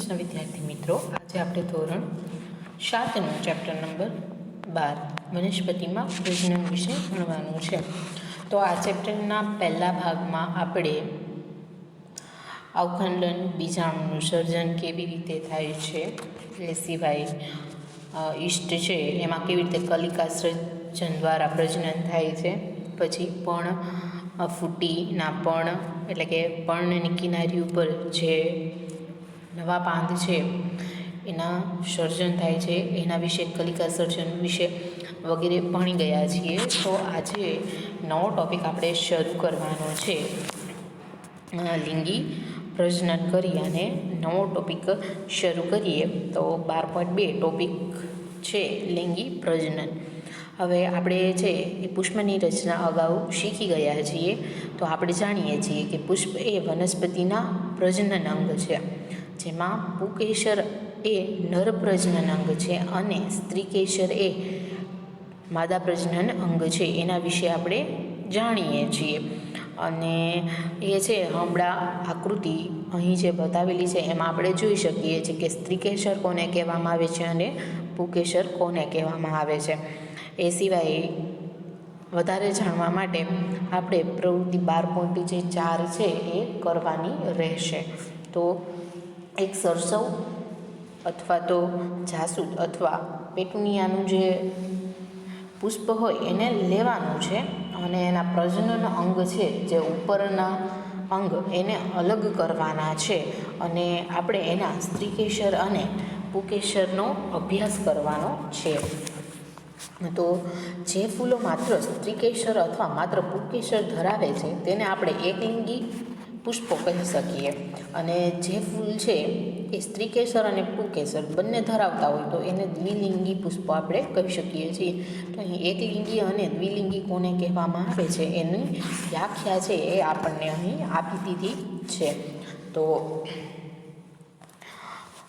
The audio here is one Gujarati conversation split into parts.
કૃષ્ણ વિદ્યાર્થી મિત્રો, આજે આપણે ધોરણ 7નું ચેપ્ટર નંબર 12 વનસ્પતિમાં પ્રજનન વિશે ભણવાનું છે. તો આ ચેપ્ટરના પહેલા ભાગમાં આપણે અવખંડન, બીજાણુનું સર્જન કેવી રીતે થાય છે, એ સિવાય ઈષ્ટ છે એમાં કેવી રીતે કલિકા સર્જન દ્વારા પ્રજનન થાય છે, પછી ફૂટીના પર્ણ એટલે કે પર્ણની કિનારી ઉપર જે નવા પાંદ છે એના સર્જન થાય છે, એના વિશે કલિકા સર્જન વિશે વગેરે ભણી ગયા છીએ. તો આજે નવો ટૉપિક આપણે શરૂ કરવાનો છે. લિંગી પ્રજનન કરી અને નવો ટૉપિક શરૂ કરીએ. તો 12.2 ટૉપિક છે લિંગી પ્રજનન. હવે આપણે છે એ પુષ્પની રચના અગાઉ શીખી ગયા છીએ. તો આપણે જાણીએ છીએ કે પુષ્પ એ વનસ્પતિના પ્રજનન અંગ છે, જેમાં પુકેસર એ નર પ્રજનન અંગ છે અને સ્ત્રીકેસર એ માદા પ્રજનન અંગ છે. એના વિશે આપણે જાણીએ છીએ. અને એ છે હમણાં આકૃતિ અહીં જે બતાવેલી છે એમાં આપણે જોઈ શકીએ છીએ કે સ્ત્રીકેસર કોને કહેવામાં આવે છે અને પુકેસર કોને કહેવામાં આવે છે. એ સિવાય વધારે જાણવા માટે આપણે પ્રવૃત્તિ 12.4 છે એ કરવાની રહેશે. તો એક સરસવ અથવા તો જાસૂદ અથવા પેટુનિયાનું જે પુષ્પ હોય એને લેવાનું છે અને એના પ્રજનન અંગ છે જે ઉપરના અંગ એને અલગ કરવાના છે અને આપણે એના સ્ત્રીકેસર અને પુકેસરનો અભ્યાસ કરવાનો છે. તો જે ફૂલો માત્ર સ્ત્રીકેસર અથવા માત્ર પુકેસર ધરાવે છે તેને આપણે એકલિંગી પુષ્પો કહી શકીએ, અને જે ફૂલ છે એ સ્ત્રીકેસર અને પુકેસર બંને ધરાવતા હોય તો એને દ્વિલિંગી પુષ્પો આપણે કહી શકીએ છીએ. તો અહીં એકલિંગી અને દ્વિલિંગી કોને કહેવામાં આવે છે એની વ્યાખ્યા છે એ આપણને અહીં આપી દીધી છે. તો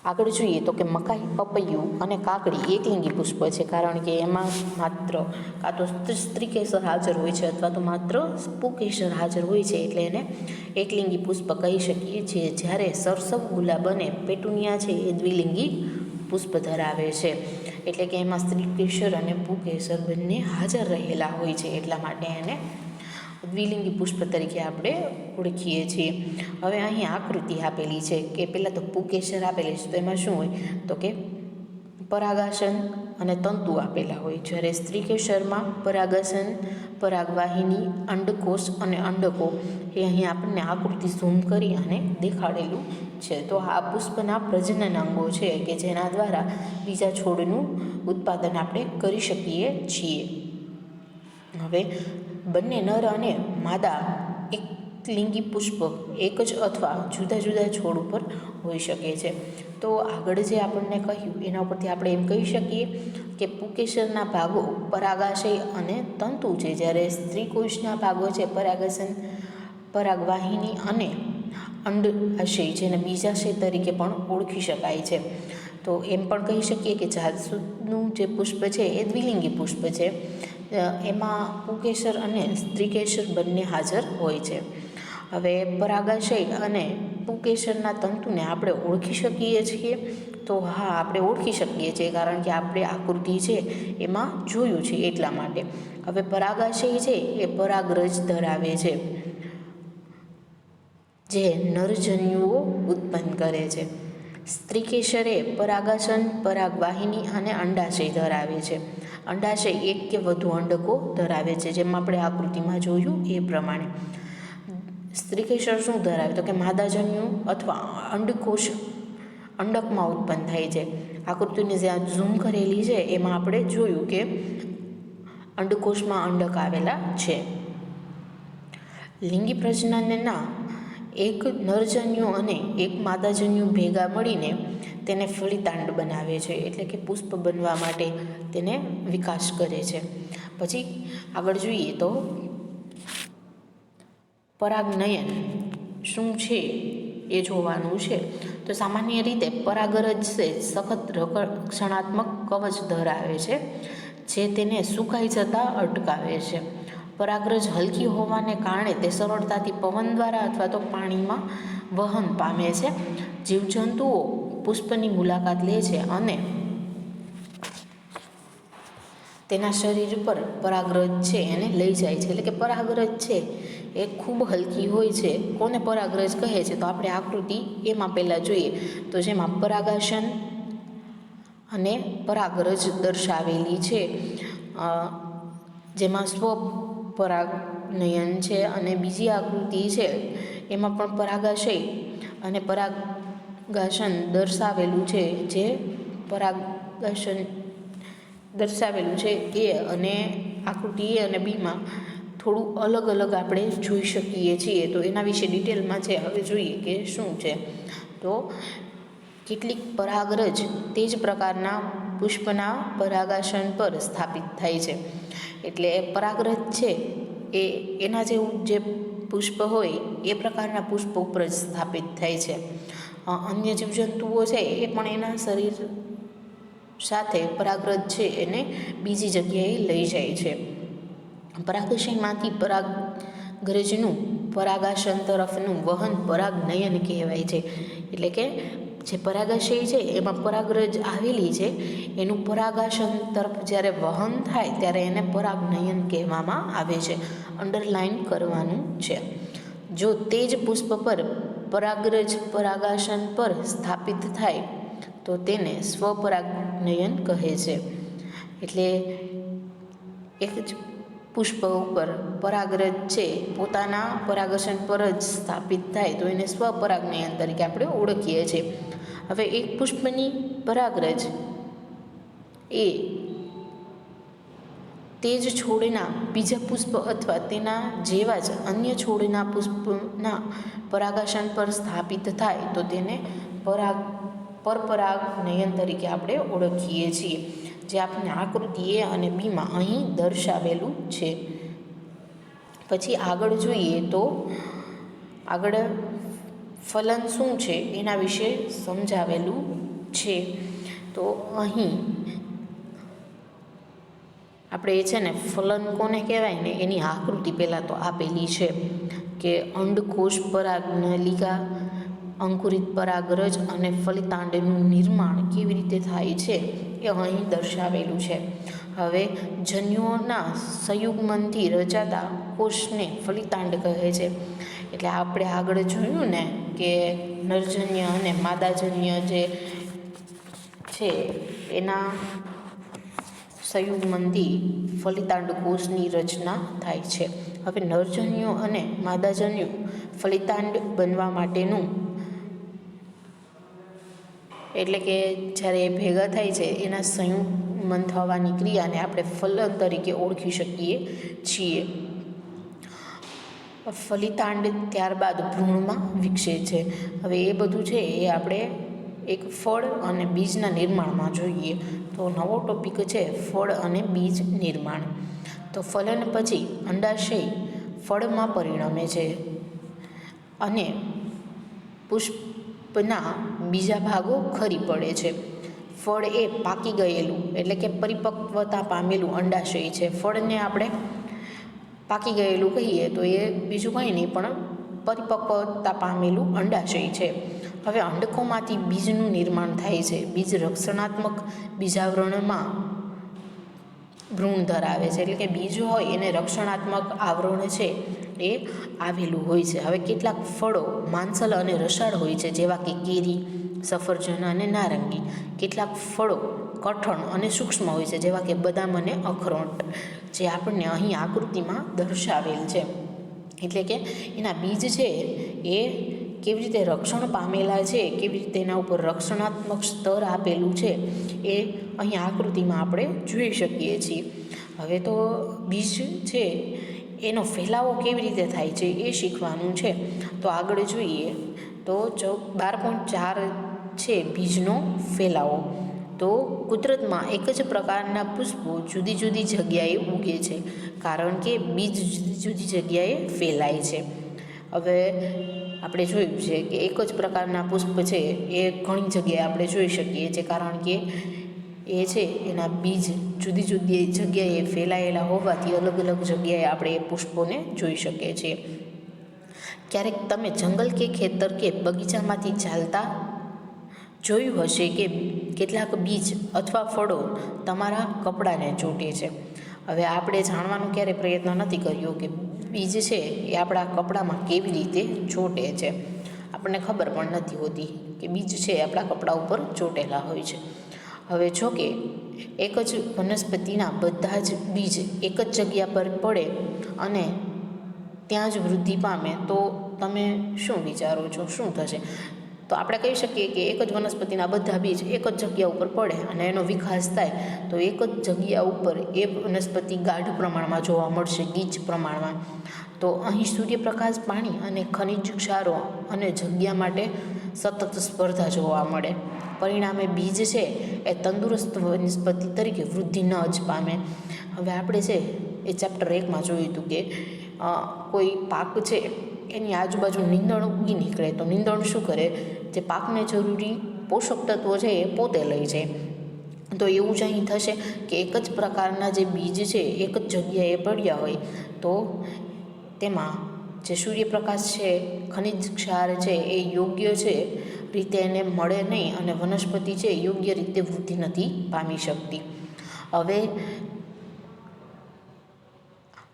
આગળ જોઈએ તો કે મકાઈ, પપૈયું અને કાકડી એકલિંગી પુષ્પ છે, કારણ કે એમાં માત્ર કાં તો સ્ત્રીકેસર હાજર હોય છે અથવા તો માત્ર પુકેસર હાજર હોય છે, એટલે એને એકલિંગી પુષ્પ કહી શકીએ છીએ. જ્યારે સરસવ, ગુલાબ અને પેટુનિયા છે એ દ્વિલિંગી પુષ્પ ધરાવે છે, એટલે કે એમાં સ્ત્રીકેસર અને પુકેસર બંને હાજર રહેલા હોય છે, એટલા માટે એને દ્વિલિંગી પુષ્પ તરીકે આપણે ઓળખીએ છીએ. હવે અહીં આકૃતિ આપેલી છે કે પહેલાં તો પુકેસર આપેલી છે, તો એમાં શું હોય તો કે પરાગાસન અને તંતુ આપેલા હોય, જ્યારે સ્ત્રીકેસરમાં પરાગાસન, પરાગવાહિની, અંડકોષ અને અંડકો એ અહીં આપણને આકૃતિ ઝૂમ કરી અને દેખાડેલું છે. તો આ પુષ્પના પ્રજનન અંગો છે કે જેના દ્વારા બીજા છોડનું ઉત્પાદન આપણે કરી શકીએ છીએ. હવે બંને નર અને માદા એકલિંગી પુષ્પ એક જ અથવા જુદા જુદા છોડ ઉપર હોઈ શકે છે. તો આગળ જે આપણને કહ્યું એના ઉપરથી આપણે એમ કહી શકીએ કે પુકેસરના ભાગો પરાગાશય અને તંતુ છે, જ્યારે સ્ત્રીકોષના ભાગો છે પરાગાસન, પરાગવાહિની અને અંડાશય, જેને બીજાશય તરીકે પણ ઓળખી શકાય છે. તો એમ પણ કહી શકીએ કે જાસૂદનું જે પુષ્પ છે એ દ્વિલિંગી પુષ્પ છે, એમાં પુકેસર અને સ્ત્રીકેસર બંને હાજર હોય છે. હવે પરાગાશય અને પુકેસરના તંતુને આપણે ઓળખી શકીએ છીએ. તો હા, આપણે ઓળખી શકીએ છીએ, કારણ કે આપણે આકૃતિ છે એમાં જોયું છે એટલા માટે. હવે પરાગાશય છે એ પરાગરજ ધરાવે છે, જે નરજન્યુઓ ઉત્પન્ન કરે છે. સ્ત્રીકેસર એ પરાગાસન, પરાગવાહિની અને અંડાશય ધરાવે છે. અંડાશય એક કે વધુ અંડકો ધરાવે છે, જેમ આપણે આકૃતિમાં જોયું એ પ્રમાણે. સ્ત્રીકેસર શું ધરાવે તો કે માદાજન્યુ અથવા અંડકોષ અંડકમાં ઉત્પન્ન થાય છે. આકૃતિને જ્યાં ઝૂમ કરેલી છે એમાં આપણે જોયું કે અંડકોષમાં અંડક આવેલા છે. લિંગી પ્રજનનના એક નરજન્યુ અને એક માદાજન્યુ ભેગા મળીને તેને ફલિતાંડ બનાવે છે, એટલે કે પુષ્પ બનવા માટે તેને વિકાસ કરે છે. પછી આગળ જોઈએ તો પરાગનયન શું છે એ જોવાનું છે. તો સામાન્ય રીતે પરાગરજ છે સખત રક્ષણાત્મક કવચ ધરાવે છે, જે તેને સુકાઈ જતાં અટકાવે છે. પરાગરજ હલકી હોવાને કારણે તે સરળતાથી પવન દ્વારા અથવા તો પાણીમાં વહન પામે છે. જીવજંતુઓ પુષ્પની મુલાકાત લે છે અને તેના શરીર પર પરાગરજ છે એને લઈ જાય છે. એટલે કે પરાગરજ છે એ ખૂબ હલકી હોય છે. કોને પરાગરજ કહે છે? તો આપણે આકૃતિ એમાં પહેલાં જોઈએ તો જેમાં પરાગાસન અને પરાગરજ દર્શાવેલી છે. જેમાં સ્વપરાગનયન છે અને બીજી આકૃતિ છે એમાં પણ પરાગાશય અને પરાગાસન દર્શાવેલું છે. જે પરાગાસન દર્શાવેલું છે એ અને આકૃતિ એ અને બીમાં થોડું અલગ અલગ આપણે જોઈ શકીએ છીએ. તો એના વિશે ડિટેલમાં છે હવે જોઈએ કે શું છે. તો કેટલીક પરાગરજ તે જ પ્રકારના પુષ્પના પરાગાસન પર સ્થાપિત થાય છે. એટલે પરાગરજ છે એ એના જેવું જે પુષ્પ હોય એ પ્રકારના પુષ્પ ઉપર જ સ્થાપિત થાય છે. અન્ય જીવજંતુઓ છે એ પણ એના શરીર સાથે પરાગરજ છે એને બીજી જગ્યાએ લઈ જાય છે. પરાગાશયમાંથી પરાગરજનું પરાગાસન તરફનું વહન પરાગનયન કહેવાય છે. એટલે કે જે પરાગાશય છે એમાં પરાગરજ આવેલી છે એનું પરાગાસન તરફ જ્યારે વહન થાય ત્યારે એને પરાગનયન કહેવામાં આવે છે. અંડરલાઇન કરવાનું છે. જો તે જ પુષ્પ પર પરાગરજ પરાગાસન પર સ્થાપિત થાય તો તેને સ્વપરાગનયન કહે છે. એટલે એક જ પુષ્પ ઉપર પરાગરજ છે પોતાના પરાગાસન પર જ સ્થાપિત થાય તો એને સ્વપરાગનયન તરીકે આપણે ઓળખીએ છીએ. હવે એક પુષ્પની પરાગરજ એ તે જ છોડના બીજા પુષ્પ અથવા તેના જેવા જ અન્ય છોડના પુષ્પના પરાગાસન પર સ્થાપિત થાય તો તેને પરપરાગનયન તરીકે આપણે ઓળખીએ છીએ. જે આપણે આકૃતિ એ અને બીમાં અહીં દર્શાવેલું છે. પછી આગળ જોઈએ તો આગળ ફલન શું છે એના વિશે સમજાવેલું છે. તો અહીં આપણે છે ને ફલન કોને કહેવાય ને એની આકૃતિ પહેલાં તો આપેલી છે કે અંડકોષ પરાગનલિકા અંકુરિત પરાગરજ અને ફલિતાંડનું નિર્માણ કેવી રીતે થાય છે એ અહીં દર્શાવેલું છે. હવે જન્યુઓના સંયુગ્મનથી રચાતા કોષને ફલિતાંડ કહે છે. એટલે આપણે આગળ જોયું ને કે નરજન્ય અને માદાજન્ય જે છે એના સંયુગ્મનથી ફલિતાંડ કોષની રચના થાય છે. હવે નરજન્યુ અને માદાજન્યુ ફલિતાંડ બનવા માટેનું એટલે કે જ્યારે એ ભેગા થાય છે એના સંયુગ્મન થવાની ક્રિયાને આપણે ફલન તરીકે ઓળખી શકીએ છીએ. ફલિતાંડ ત્યારબાદ ભ્રૂણમાં વિકસે છે. હવે એ બધું છે એ આપણે એક ફળ અને બીજના નિર્માણમાં જોઈએ. તો નવો ટોપિક છે ફળ અને બીજ નિર્માણ. તો ફલન પછી અંડાશય ફળમાં પરિણમે છે અને પુષ્પના બીજા ભાગો ખરી પડે છે. ફળ એ પાકી ગયેલું એટલે કે પરિપક્વતા પામેલું અંડાશય છે. ફળને આપણે પાકી ગયેલું કહીએ તો એ બીજું કંઈ નહીં પણ પરિપક્વતા પામેલું અંડાશય છે. હવે અંડકોમાંથી બીજનું નિર્માણ થાય છે. બીજ રક્ષણાત્મક બીજાવરણમાં ભ્રૂણ ધરાવે છે. એટલે કે બીજ હોય એને રક્ષણાત્મક આવરણ છે એ આવેલું હોય છે. હવે કેટલાક ફળો માંસલ અને રસાળ હોય છે જેવા કે કેરી, સફરજન અને નારંગી. કેટલાક ફળો કઠણ અને સૂક્ષ્મ હોય છે જેવા કે બદામ અને અખરોટ, જે આપણને અહીં આકૃતિમાં દર્શાવેલ છે. એટલે કે એના બીજ છે એ કેવી રીતે રક્ષણ પામેલા છે, કેવી રીતે એના ઉપર રક્ષણાત્મક સ્તર આપેલું છે એ અહીં આકૃતિમાં આપણે જોઈ શકીએ છીએ. હવે તો બીજ છે એનો ફેલાવો કેવી રીતે થાય છે એ શીખવાનું છે. તો આગળ જોઈએ તો 12.4 છે બીજનો ફેલાવો. તો કુદરતમાં એક જ પ્રકારના પુષ્પો જુદી જુદી જગ્યાએ ઉગે છે કારણ કે બીજ જુદી જુદી જગ્યાએ ફેલાય છે. હવે આપણે જોયું છે કે એક જ પ્રકારના પુષ્પ છે એ ઘણી જગ્યાએ આપણે જોઈ શકીએ છીએ કારણ કે એ છે એના બીજ જુદી જુદી જગ્યાએ ફેલાયેલા હોવાથી અલગ અલગ જગ્યાએ આપણે એ પુષ્પોને જોઈ શકીએ છીએ. ક્યારેક તમે જંગલ કે ખેતર કે બગીચામાંથી ચાલતા જોયું હશે કે કેટલાક બીજ અથવા ફળો તમારા કપડાને ચોંટે છે. હવે આપણે જાણવાનો ક્યારેય પ્રયત્ન નથી કર્યો કે બીજ છે એ આપણા કપડામાં કેવી રીતે ચોંટે છે. આપણને ખબર પણ નથી હોતી કે બીજ છે એ આપણા કપડા ઉપર ચોંટેલા હોય છે. હવે જો કે એક જ વનસ્પતિના બધા જ બીજ એક જ જગ્યા પર પડે અને ત્યાં જ વૃદ્ધિ પામે તો તમે શું વિચારો છો, શું થશે? તો આપણે કહી શકીએ કે એક જ વનસ્પતિના બધા બીજ એક જ જગ્યા ઉપર પડે અને એનો વિકાસ થાય તો એક જ જગ્યા ઉપર એ વનસ્પતિ ગાઢ પ્રમાણમાં જોવા મળશે, ગીચ પ્રમાણમાં. તો અહીં સૂર્યપ્રકાશ, પાણી અને ખનિજ ક્ષારો અને જગ્યા માટે સતત સ્પર્ધા જોવા મળે. પરિણામે બીજ છે એ તંદુરસ્ત વનસ્પતિ તરીકે વૃદ્ધિ ન જ પામે. હવે આપણે છે એ ચેપ્ટર 1માં જોયું હતું કે કોઈ પાક છે એની આજુબાજુ નીંદણ ઉગી નીકળે તો નીંદણ શું કરે, જે પાકને જરૂરી પોષક તત્વો છે એ પોતે લઈ જાય. તો એવું જ અહીં થશે કે એક જ પ્રકારના જે બીજ છે એક જ જગ્યાએ પડ્યા હોય તો તેમાં જે સૂર્યપ્રકાશ છે, ખનિજ ક્ષાર છે એ યોગ્ય છે રીતે એને મળે નહીં અને વનસ્પતિ છે યોગ્ય રીતે વૃદ્ધિ નથી પામી શકતી. હવે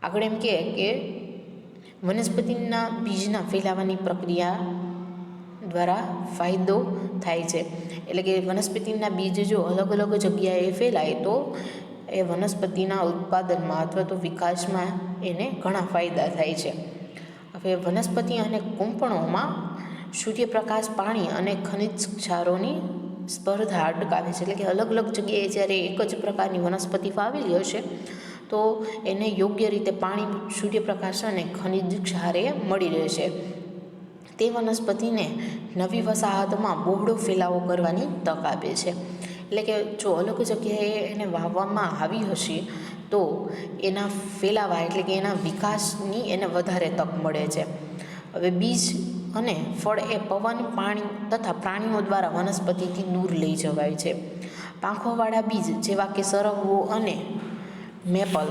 આગળ એમ કહે કે વનસ્પતિના બીજના ફેલાવાની પ્રક્રિયા દ્વારા ફાયદો થાય છે. એટલે કે વનસ્પતિના બીજ જો અલગ અલગ જગ્યાએ ફેલાય તો એ વનસ્પતિના ઉત્પાદનમાં અથવા તો વિકાસમાં એને ઘણા ફાયદા થાય છે. હવે વનસ્પતિ અને કૂંપણોમાં સૂર્યપ્રકાશ, પાણી અને ખનિજ ક્ષારોની સ્પર્ધા અટકાવે છે. એટલે કે અલગ અલગ જગ્યાએ જ્યારે એક જ પ્રકારની વનસ્પતિ વાવેલી હશે તો એને યોગ્ય રીતે પાણી, સૂર્યપ્રકાશ અને ખનિજ ક્ષાર એ મળી રહેશે. તે વનસ્પતિને નવી વસાહતમાં બહોળો ફેલાવો કરવાની તક આપે છે. એટલે કે જો અલગ જગ્યાએ એને વાવવામાં આવી હશે તો એના ફેલાવા એટલે કે એના વિકાસની એને વધારે તક મળે છે. હવે બીજ અને ફળ એ પવન, પાણી તથા પ્રાણીઓ દ્વારા વનસ્પતિથી દૂર લઈ જવાય છે. પાંખોવાળા બીજ જેવા કે સરગવો અને મેપલ,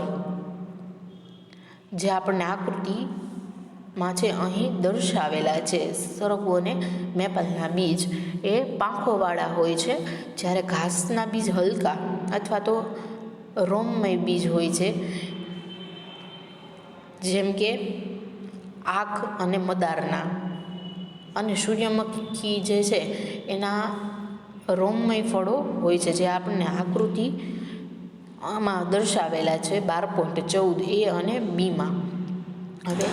જે આપણને આકૃતિમાં છે અહીં દર્શાવેલા છે. સરગવો અને મેપલના બીજ એ પાંખોવાળા હોય છે, જ્યારે ઘાસના બીજ હલકા અથવા તો રોમમય બીજ હોય છે, જેમ કે આખ અને મદારના. અને સૂર્યમુખી જે છે એના રોમમય ફળો હોય છે, જે આપણને આકૃતિ આમાં દર્શાવેલા છે 12.14 A અને Bમાં. હવે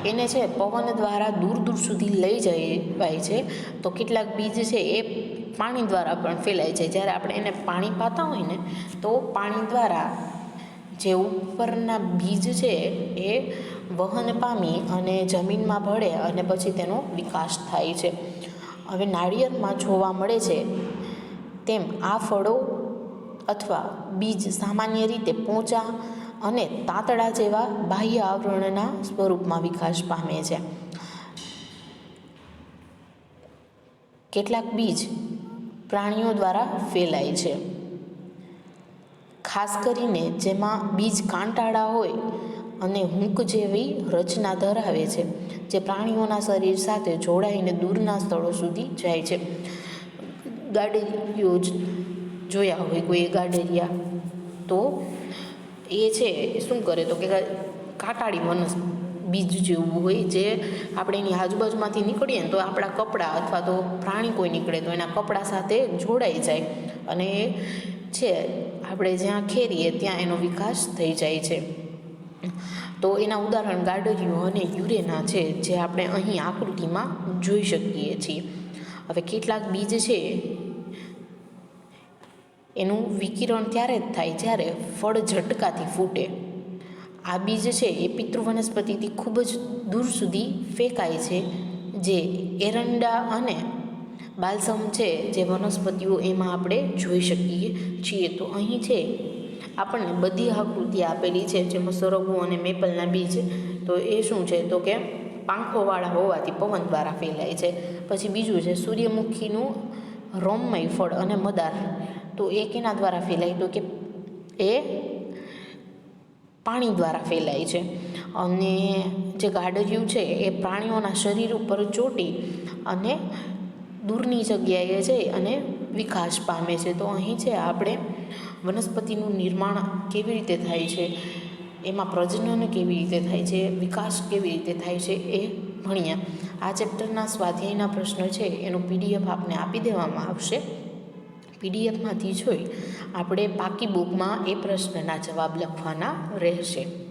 એને છે પવન દ્વારા દૂર દૂર સુધી લઈ જવાય છે. તો કેટલાક બીજ છે એ પાણી દ્વારા પણ ફેલાય છે. જ્યારે આપણે એને પાણી પાતા હોય ને તો પાણી દ્વારા જે ઉપરના બીજ છે એ વહન પામી અને જમીનમાં ભળે અને પછી તેનો વિકાસ થાય છે. હવે નાળિયેરમાં જોવા મળે છે તેમ આ ફળો અથવા બીજ સામાન્ય રીતે પોચા અને તાતણા જેવા બાહ્ય આવરણના સ્વરૂપમાં વિકાસ પામે છે. કેટલાક બીજ પ્રાણીઓ દ્વારા ફેલાય છે, ખાસ કરીને જેમાં બીજ કાંટાળા હોય અને હૂંક જેવી રચના ધરાવે છે, જે પ્રાણીઓના શરીર સાથે જોડાઈને દૂરના સ્થળો સુધી જાય છે. ગાડેરીઓ જોયા હોય કોઈ ગાડેરિયા, તો એ છે શું કરે તો કે કાંટાળી બીજ જેવું હોય, જે આપણે એની આજુબાજુમાંથી નીકળીએ ને તો આપણા કપડાં અથવા તો પ્રાણી કોઈ નીકળે તો એના કપડાં સાથે જોડાઈ જાય અને એ છે આપણે જ્યાં ખેરીએ ત્યાં એનો વિકાસ થઈ જાય છે. તો એના ઉદાહરણ ગાડરિયો અને યુરેના છે, જે આપણે અહીં આકૃતિમાં જોઈ શકીએ છીએ. હવે કેટલાક બીજ છે એનું વિકિરણ ત્યારે જ થાય જ્યારે ફળ ઝટકાથી ફૂટે. આ બીજ છે એ પિતૃ વનસ્પતિથી ખૂબ જ દૂર સુધી ફેંકાય છે, જે એરંડા અને બાલ્સમ છે જે વનસ્પતિઓ એમાં આપણે જોઈ શકીએ છીએ. તો અહીં છે આપણને બધી આકૃતિ આપેલી છે, જેમાં સરગવો અને મેપલના બીજ તો એ શું છે તો કે પાંખોવાળા હોવાથી પવન દ્વારા ફેલાય છે. પછી બીજું છે સૂર્યમુખીનું રોમમય ફળ અને મદાર, તો એ કેના દ્વારા ફેલાય તો કે એ પાણી દ્વારા ફેલાય છે. અને જે ગાડરિયું છે એ પ્રાણીઓના શરીર ઉપર ચોંટી અને દૂરની જગ્યાએ જઈ અને વિકાસ પામે છે. તો અહીં છે આપણે વનસ્પતિનું નિર્માણ કેવી રીતે થાય છે, એમાં પ્રજનન કેવી રીતે થાય છે, વિકાસ કેવી રીતે થાય છે એ ભણ્યા. આ ચેપ્ટરના સ્વાધ્યાયના પ્રશ્નો છે એનું PDF આપને આપી દેવામાં આવશે. PDFમાંથી જોઈ આપણે પાકી બુકમાં એ પ્રશ્નના જવાબ લખવાના રહેશે.